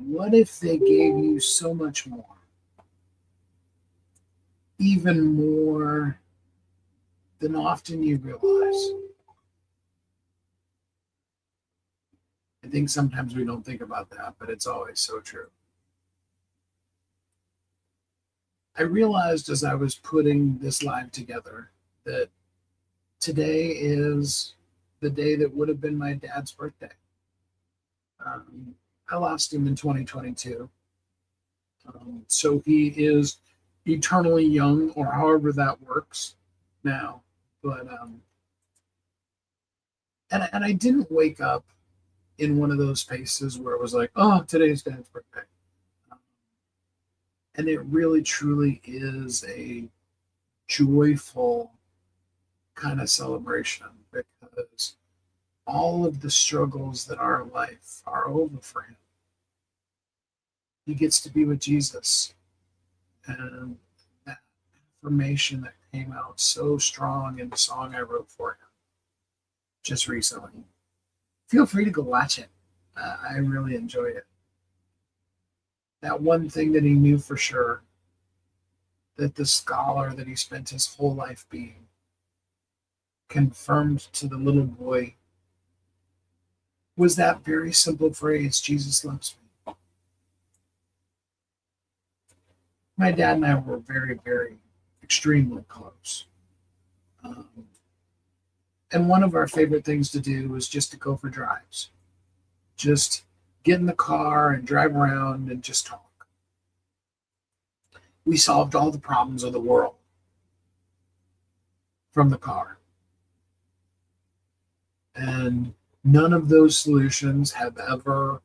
What if they gave you so much more, even more than often you realize? I think sometimes we don't think about that, but it's always so true. I realized as I was putting this live together that today is the day that would have been my dad's birthday. I lost him in 2022. So he is eternally young, or however that works now. But and I didn't wake up in one of those spaces where it was like, oh, today's dad's birthday. And it really truly is a joyful kind of celebration, because all of the struggles that are in life are over for him. He gets to be with Jesus. And that affirmation that came out so strong in the song I wrote for him just recently. Feel free to go watch it. I really enjoyed it. That one thing that he knew for sure, that the scholar that he spent his whole life being, confirmed to the little boy, was that very simple phrase, Jesus loves me. My dad and I were very, very extremely close. And one of our favorite things to do was just to go for drives. Just get in the car and drive around and just talk. We solved all the problems of the world from the car. And none of those solutions have ever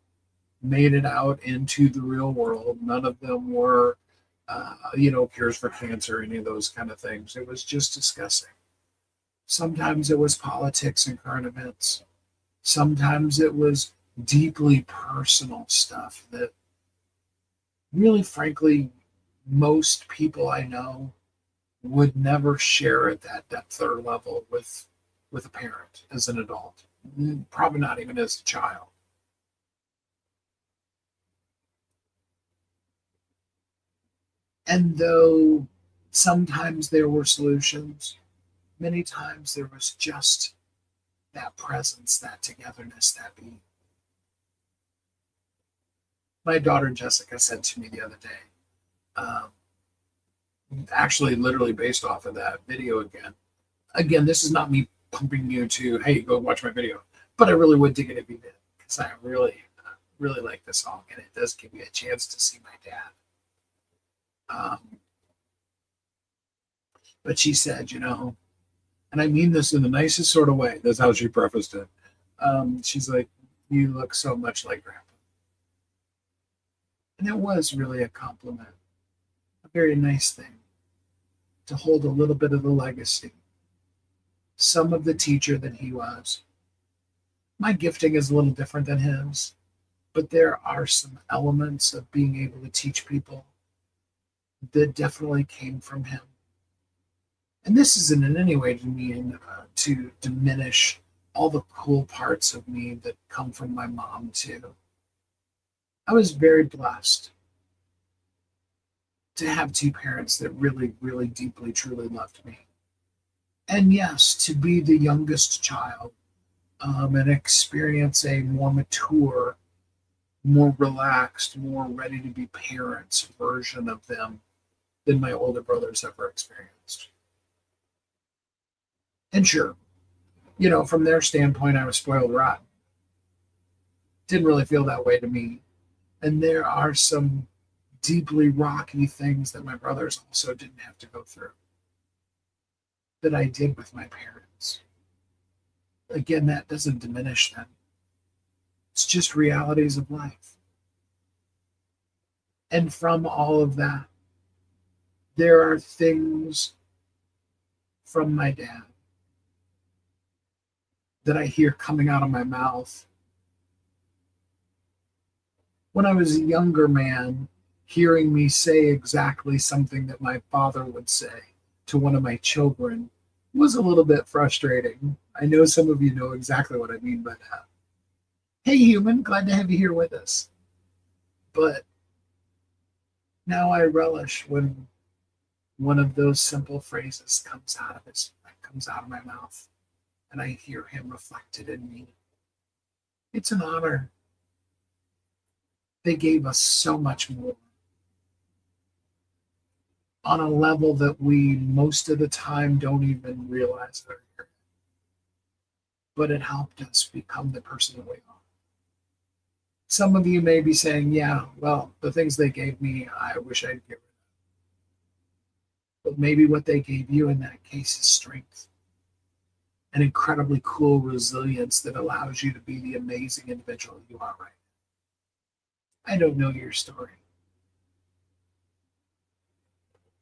made it out into the real world. None of them were, cures for cancer, any of those kind of things. It was just discussing. Sometimes it was politics and current events. Sometimes it was deeply personal stuff that really, frankly, most people I know would never share at that depth or level with a parent as an adult, probably not even as a child. And though sometimes there were solutions, many times there was just that presence, that togetherness, that being. My daughter Jessica said to me the other day, actually literally based off of that video again, this is not me pumping you to, hey, go watch my video, but I really would dig it if you did, because I really like the song, and it does give me a chance to see my dad. But she said, and I mean this in the nicest sort of way, that's how she prefaced it. She's like, you look so much like Grandpa. And it was really a compliment, a very nice thing, to hold a little bit of the legacy, some of the teacher that he was. My gifting is a little different than his, but there are some elements of being able to teach people that definitely came from him. And this isn't in any way to mean to diminish all the cool parts of me that come from my mom, too. I was very blessed to have two parents that really, really deeply, truly loved me. And yes, to be the youngest child and experience a more mature, more relaxed, more ready to be parents version of them than my older brothers ever experienced. And sure, from their standpoint, I was spoiled rotten. Didn't really feel that way to me. And there are some deeply rocky things that my brothers also didn't have to go through that I did with my parents. Again, that doesn't diminish them. It's just realities of life. And from all of that, there are things from my dad that I hear coming out of my mouth. When I was a younger man, hearing me say exactly something that my father would say to one of my children was a little bit frustrating. I know some of you know exactly what I mean by that. Hey, human, glad to have you here with us. But now I relish when one of those simple phrases comes out of my mouth and I hear him reflected in me. It's an honor. They gave us so much more on a level that we most of the time don't even realize they're here. But it helped us become the person that we are. Some of you may be saying, yeah, well, the things they gave me, I wish I'd get rid of. But maybe what they gave you in that case is strength, an incredibly cool resilience that allows you to be the amazing individual you are right now. I don't know your story.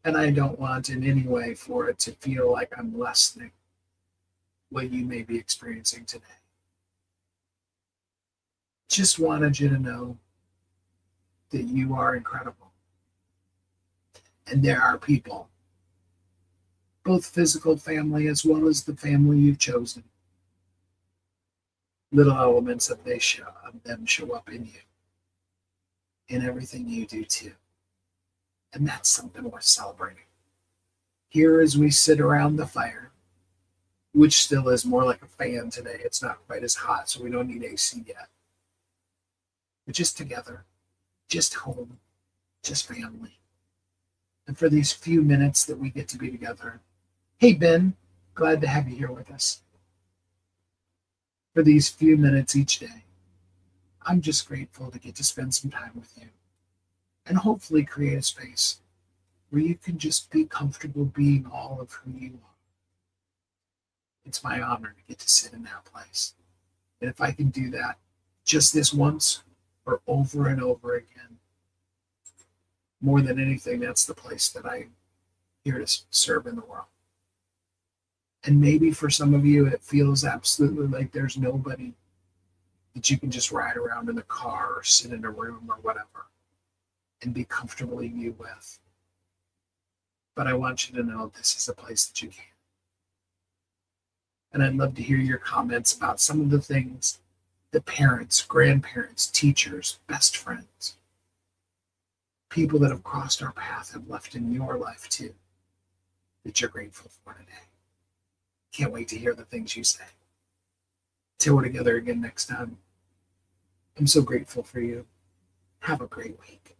And I don't want in any way for it to feel like I'm lessening what you may be experiencing today. Just wanted you to know that you are incredible. And there are people, both physical family as well as the family you've chosen. Little elements of them show up in you, in everything you do too. And that's something worth celebrating. Here as we sit around the fire, which still is more like a fan today. It's not quite as hot, so we don't need AC yet. But just together, just home, just family. And for these few minutes that we get to be together, hey, Ben, glad to have you here with us. For these few minutes each day, I'm just grateful to get to spend some time with you and hopefully create a space where you can just be comfortable being all of who you are. It's my honor to get to sit in that place. And if I can do that just this once or over and over again, more than anything, that's the place that I'm here to serve in the world. And maybe for some of you, it feels absolutely like there's nobody that you can just ride around in the car or sit in a room or whatever and be comfortably you with. But I want you to know this is a place that you can. And I'd love to hear your comments about some of the things that parents, grandparents, teachers, best friends, people that have crossed our path have left in your life too, that you're grateful for today. Can't wait to hear the things you say. Till we're together again next time. I'm so grateful for you. Have a great week.